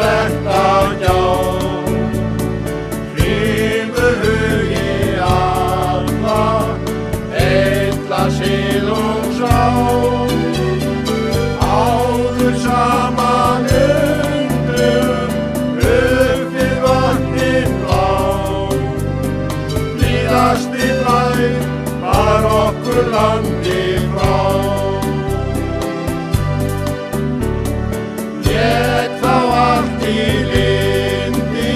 þetta gjá. Hrífur hugi alla, eitla silungs á. Áður saman undum, upp við vatnin blá. Blíðasti blær var okkur landi frá. Lék þá allt í lindi,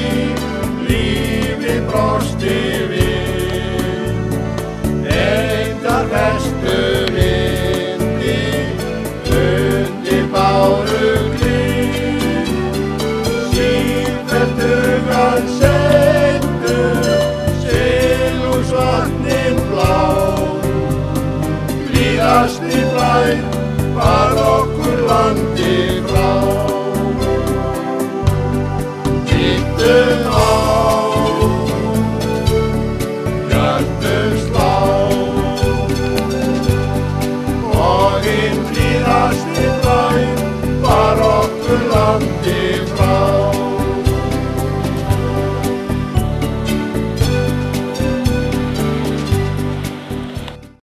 lífið brosti við. Engar bestu vindi, undir báru glið. Sífellt hugann sendur, silungsvatnin blá. Blíðasti blær var okkur landi frá. Hittum á, hjörtum slá, og hinn blíðasti blær var okkur landi